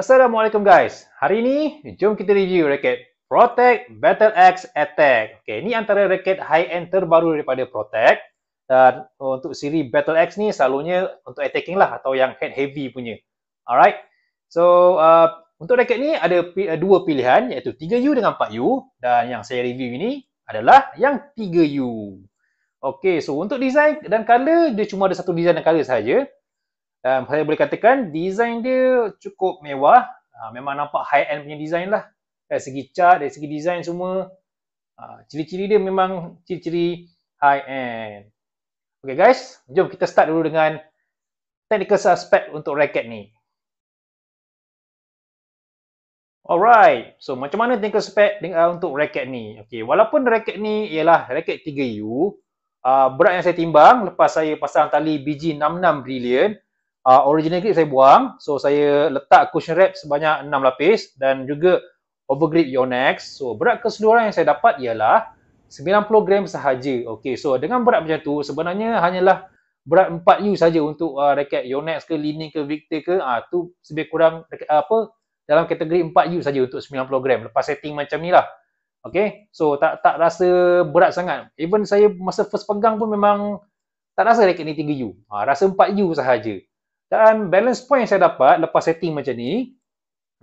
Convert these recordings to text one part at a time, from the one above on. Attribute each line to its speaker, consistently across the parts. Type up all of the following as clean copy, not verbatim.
Speaker 1: Assalamualaikum guys. Hari ini jom kita review raket Protect Battle Axe Attack. Okey, ini antara raket high-end terbaru daripada Protect. Dan untuk siri Battle Axe ni selalunya untuk attacking lah atau yang head heavy punya. Alright. So, untuk raket ni ada dua pilihan iaitu 3U dengan 4U dan yang saya review ini adalah yang 3U. Okey, so untuk design dan color dia cuma ada satu design dan color sahaja. Saya boleh katakan design dia cukup mewah. Memang nampak high-end punya design lah. Dari segi cat, dari segi design semua. Ciri-ciri dia memang ciri-ciri high-end. Okay guys, jom kita start dulu dengan technical aspect untuk raket ni. Alright, so macam mana technical aspect untuk raket ni? Okay, walaupun raket ni ialah raket 3U, berat yang saya timbang lepas saya pasang tali BG66 Brilliant, original grip saya buang, so saya letak cushion wrap sebanyak 6 lapis dan juga overgrip Yonex. So berat keseluruhan yang saya dapat ialah 90 gram sahaja. Okey, so dengan berat macam tu sebenarnya hanyalah berat 4U saja untuk raket Yonex ke Li-Ning ke Victor ke, tu lebih kurang dalam kategori 4U saja untuk 90 gram lepas setting macam ni lah. Okey, so tak rasa berat sangat. Even saya masa first pegang pun memang tak rasa raket ni 3U. Rasa 4U sahaja. Dan balance point yang saya dapat lepas setting macam ni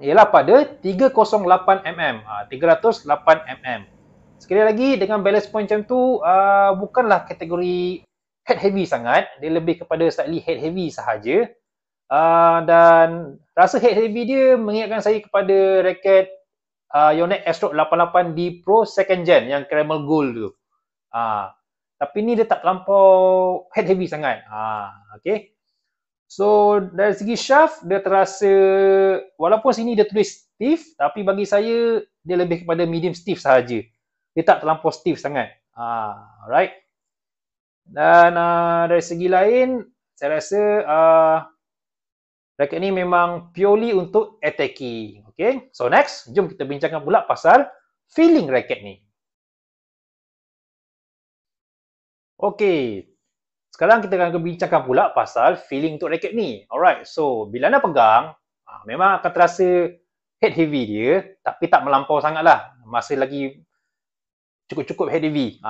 Speaker 1: ialah pada 308mm. 308mm. Sekali lagi dengan balance point macam tu bukanlah kategori head heavy sangat. Dia lebih kepada slightly head heavy sahaja. Dan rasa head heavy dia mengingatkan saya kepada raket Yonex Astro 88D Pro second gen yang caramel gold tu. Tapi ni dia tak terlampau head heavy sangat. Okay. So, dari segi shaft, dia terasa, walaupun sini dia tulis stiff, tapi bagi saya, dia lebih kepada medium stiff sahaja. Dia tak terlampau stiff sangat. Alright. Dan dari segi lain, saya rasa raket ni memang purely untuk attacking. Okay. So, next, jom kita bincangkan pula pasal feeling raket ni. Okay. Sekarang kita akan bincangkan pula pasal feeling untuk raket ni. Alright, so bila anda pegang, memang akan terasa head heavy dia, tapi tak melampau sangat lah. Masih lagi cukup-cukup head heavy.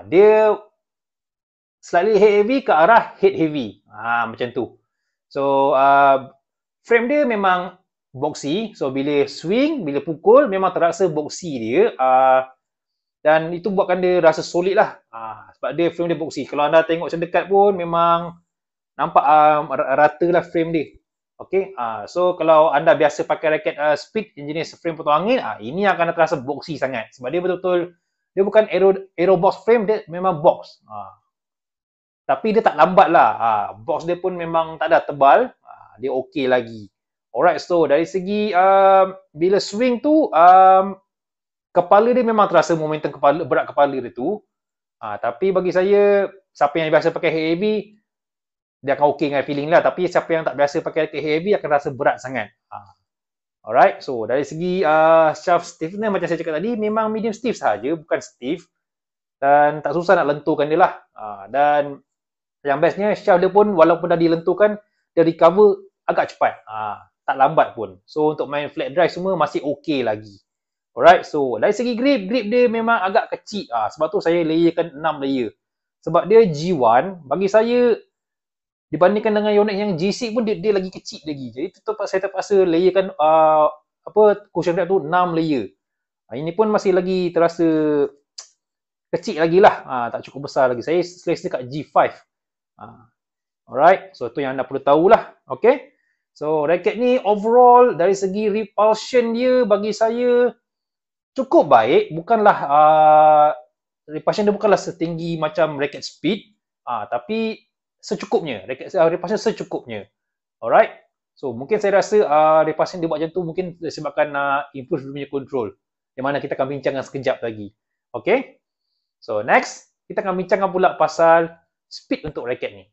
Speaker 1: Dia slightly head heavy ke arah head heavy. Macam tu. So, frame dia memang boxy. So, bila swing, bila pukul, memang terasa boxy dia. Dan itu buatkan dia rasa solid lah. Sebab dia frame dia boxy. Kalau anda tengok macam dekat pun memang nampak rata lah frame dia. Okay. So kalau anda biasa pakai raket speed jenis frame potong angin, ini akan terasa boxy sangat. Sebab dia betul-betul, dia bukan aero box frame, dia memang box. Tapi dia tak lambat lah. Box dia pun memang tak ada tebal. Dia okay lagi. Alright, so dari segi bila swing tu, kepala dia memang terasa momentum berat kepala dia tu. Tapi bagi saya, siapa yang biasa pakai head heavy, dia akan okey dengan feeling lah. Tapi siapa yang tak biasa pakai head heavy akan rasa berat sangat. Alright, so dari segi shaft stiffness macam saya cakap tadi, memang medium stiff sahaja, bukan stiff. Dan tak susah nak lenturkan dia lah. Dan yang bestnya, shaft dia pun walaupun dah dilenturkan, dia recover agak cepat. Tak lambat pun. So untuk main flat drive semua masih okey lagi. Alright, so dari segi grip dia memang agak kecil. Sebab tu saya layerkan 6 layer. Sebab dia G1, bagi saya dibandingkan dengan Yonex yang G6 pun dia lagi kecil lagi. Jadi saya terpaksa layerkan cushion wrap tu 6 layer. Ini pun masih lagi terasa kecil lagi lah. Tak cukup besar lagi. Saya selesa dekat G5. Alright, so tu yang anda perlu tahulah. Okay. So raket ni overall dari segi repulsion dia bagi saya cukup baik, bukanlah repulsion dia bukanlah setinggi macam raket speed, tapi secukupnya, repulsion secukupnya. Alright, so mungkin saya rasa repulsion dia buat macam tu mungkin disebabkan improve dia punya control, yang mana kita akan bincangkan sekejap lagi. Okay, so next kita akan bincangkan pula pasal speed untuk raket ni.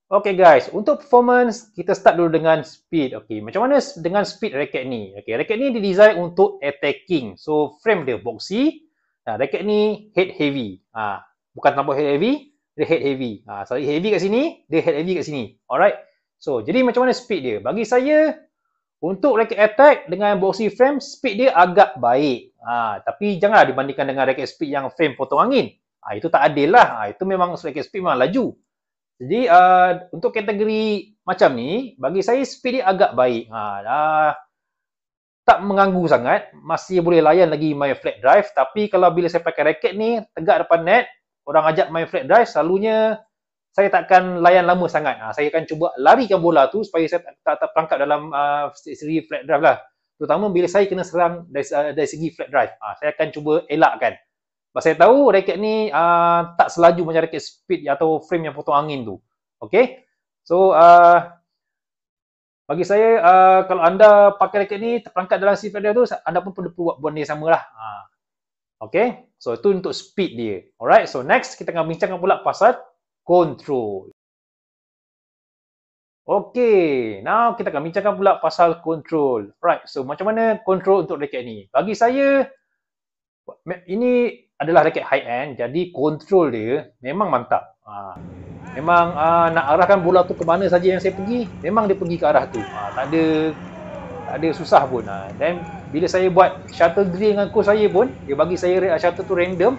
Speaker 1: Okay guys, untuk performance kita start dulu dengan speed. Okay, macam mana dengan speed raket ni? Okay, raket ni didesign untuk attacking. So frame dia boxy. Raket ni head heavy. Bukan terlampau head heavy, dia head heavy. So heavy kat sini, dia head heavy kat sini. Alright. So, jadi macam mana speed dia? Bagi saya, untuk racket attack dengan boxy frame, speed dia agak baik. Tapi janganlah dibandingkan dengan racket speed yang frame potong angin. Itu tak adil lah. Itu memang racket speed memang laju. Jadi, untuk kategori macam ni, bagi saya speed dia agak baik. Tak mengganggu sangat. Masih boleh layan lagi main flat drive. Tapi kalau bila saya pakai racket ni, tegak depan net, orang ajak main flat drive, selalunya saya takkan layan lama sangat. Saya akan cuba larikan bola tu supaya saya tak perangkap dalam segi flat drive lah. Terutama bila saya kena serang dari segi flat drive. Saya akan cuba elakkan. Sebab saya tahu raket ni tak selaju macam raket speed atau frame yang potong angin tu. Okay? So, bagi saya, kalau anda pakai raket ni terperangkap dalam segi flat drive tu, anda pun perlu buat benda yang sama lah. Okay? So, itu untuk speed dia. Alright? So, next kita akan bincangkan pula pasal control. Okay, now kita akan bincangkan pula pasal control. Right, so macam mana control untuk raket ni? Bagi saya, ini adalah raket high end, jadi control dia memang mantap. Memang nak arahkan bola tu ke mana saja yang saya pergi, memang dia pergi ke arah tu. Tak ada susah pun. Dan bila saya buat shuttle drill dengan coach saya pun, dia bagi saya shuttle tu random,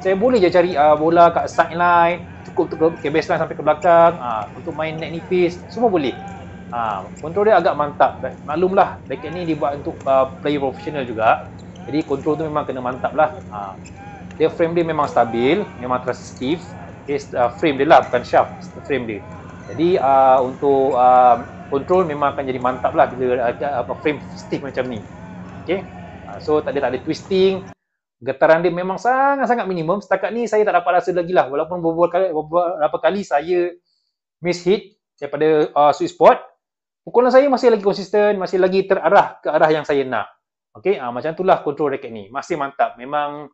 Speaker 1: saya boleh je cari bola kat sideline, cukup ke baseline sampai ke belakang, untuk main net nipis, semua boleh. Kontrol dia agak mantap. Maklumlah, raket ni dibuat untuk player profesional juga. Jadi kontrol tu memang kena mantap lah. Dia frame dia memang stabil, memang terasa stiff. Frame dia lah, bukan shaft, frame dia. Jadi untuk kontrol memang akan jadi mantap lah bila frame stiff macam ni. Okay? So tak ada twisting. Getaran dia memang sangat-sangat minimum. Setakat ni saya tak dapat rasa lagi lah. Walaupun beberapa kali saya miss hit daripada sweet spot, pukulan saya masih lagi konsisten, masih lagi terarah ke arah yang saya nak. Okay, macam itulah kontrol raket ni. Masih mantap. Memang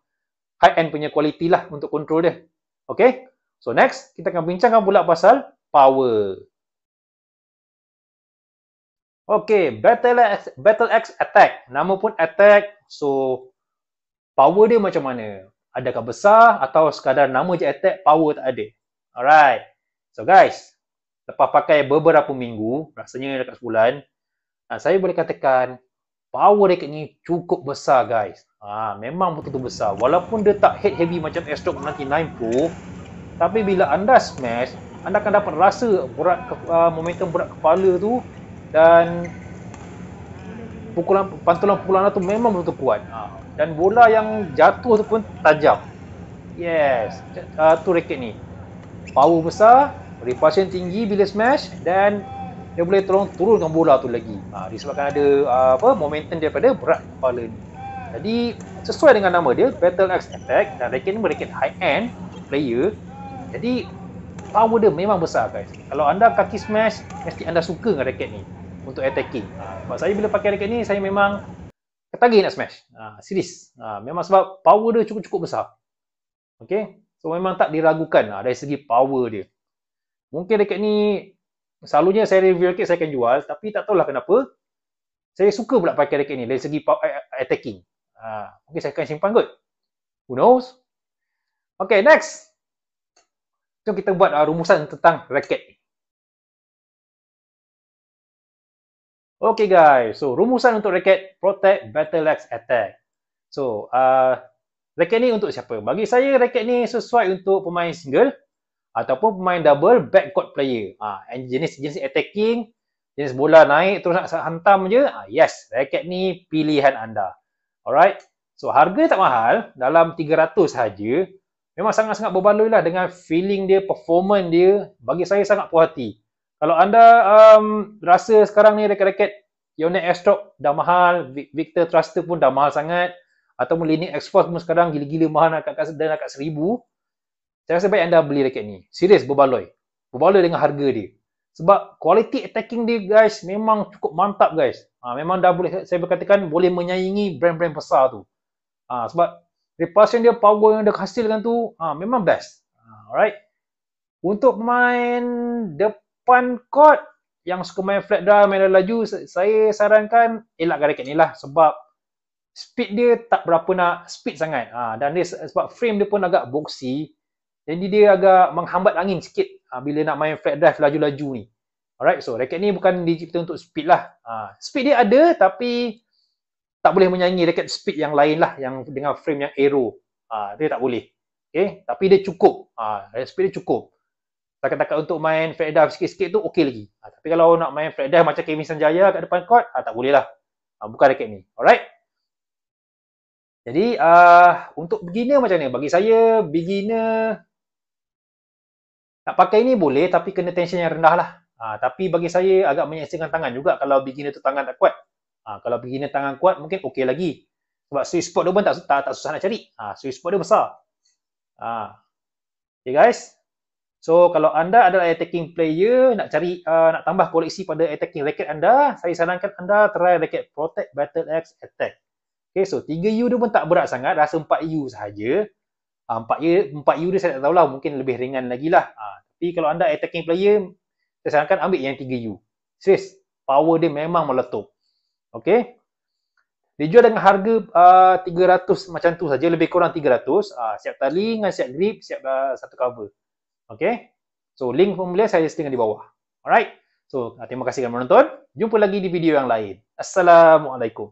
Speaker 1: high end punya kualiti lah untuk kontrol dia. Okay, so next kita akan bincangkan pula pasal power. Okay, Battle Axe Attack. Nama pun attack. So power dia macam mana? Adakah besar atau sekadar nama je attack, power tak ada? Alright. So guys, lepas pakai beberapa minggu, rasanya dekat sebulan, saya boleh katakan power racket ni cukup besar guys. Memang betul-betul besar. Walaupun dia tak head heavy macam Airstrike 99 Pro, tapi bila anda smash, anda akan dapat rasa momentum berat kepala tu, dan pantulan pukulan tu memang betul-betul kuat. Dan bola yang jatuh tu pun tajam. Yes, tu raket ni. Power besar, repulsion tinggi bila smash, dan dia boleh tolong turunkan bola tu lagi. Disebabkan ada momentum daripada berat kepala ni. Jadi sesuai dengan nama dia, Battle Axe Attack, dan raket ni raket high end player. Jadi power dia memang besar guys. Kalau anda kaki smash, mesti anda suka dengan raket ni untuk attacking. Sebab saya bila pakai raket ni, saya memang ketagih nak smash. Serius. Memang sebab power dia cukup-cukup besar. Okay. So memang tak diragukan dari segi power dia. Mungkin raket ni, selalunya saya review raket saya akan jual, tapi tak tahulah kenapa. Saya suka pula pakai raket ni dari segi attacking. Mungkin saya akan simpan kot. Who knows? Okay, next. Jom kita buat rumusan tentang raket ni. Okay guys, so rumusan untuk raket Protect Battle Axe Attack. So, raket ni untuk siapa? Bagi saya, raket ni sesuai untuk pemain single ataupun pemain double backcourt player. Jenis attacking, jenis bola naik terus nak hantam je. Yes, raket ni pilihan anda. Alright, so harga tak mahal, dalam 300 sahaja. Memang sangat-sangat berbaloi lah dengan feeling dia, performance dia. Bagi saya sangat puas hati. Kalau anda rasa sekarang ni raket-raket Yonex Airstrike dah mahal, Victor Thruster pun dah mahal sangat, ataupun Lineage X-Force pun sekarang gila-gila mahal nak kat 1,000, saya rasa baik anda beli raket ni. Serius berbaloi. Berbaloi dengan harga dia. Sebab quality attacking dia guys memang cukup mantap guys. Memang dah boleh, saya berkatakan boleh menyaingi brand-brand besar tu. Sebab repulsion dia, power yang dia hasilkan tu memang best. Alright. Untuk pemain depan court yang suka main flat drive, main laju, saya sarankan elakkan raket ni lah. Sebab speed dia tak berapa nak speed sangat. Dan dia sebab frame dia pun agak boxy, jadi dia agak menghambat angin sikit bila nak main flat drive laju-laju ni. Alright, so raket ni bukan dicipta untuk speed lah. Speed dia ada tapi tak boleh menyaingi raket speed yang lain lah, yang dengan frame yang aero. Dia tak boleh. Okay, tapi dia cukup. Raket speed dia cukup. Takat-takat untuk main flat dive sikit-sikit tu okey lagi. Tapi kalau nak main flat dive macam Kevin Sanjaya kat depan court, tak boleh lah. Bukan raket ni. Alright. Jadi untuk beginner macam ni? Bagi saya beginner nak pakai ni boleh tapi kena tension yang rendah lah. Tapi bagi saya agak menyeksakan tangan juga kalau beginner tu tangan tak kuat. Kalau beginner tangan kuat mungkin okey lagi. Sebab sweet spot dia pun tak susah nak cari. Sweet spot dia besar. Okay guys. So kalau anda adalah attacking player, nak cari nak tambah koleksi pada attacking racket anda, saya sarankan anda try racket Protect Battle Axe Attack. Okay, so 3U dia pun tak berat sangat, rasa 4U sahaja. 4U dia saya tak tahulah, mungkin lebih ringan lagi lah. Tapi kalau anda attacking player, saya sarankan ambil yang 3U. Serius, power dia memang meletup. Okay. Dia jual dengan harga 300 macam tu saja, lebih kurang 300. Siap tali dengan siap grip, siap satu cover. Okay. So, link pembelian saya setengah di bawah. Alright. So, terima kasih kerana menonton. Jumpa lagi di video yang lain. Assalamualaikum.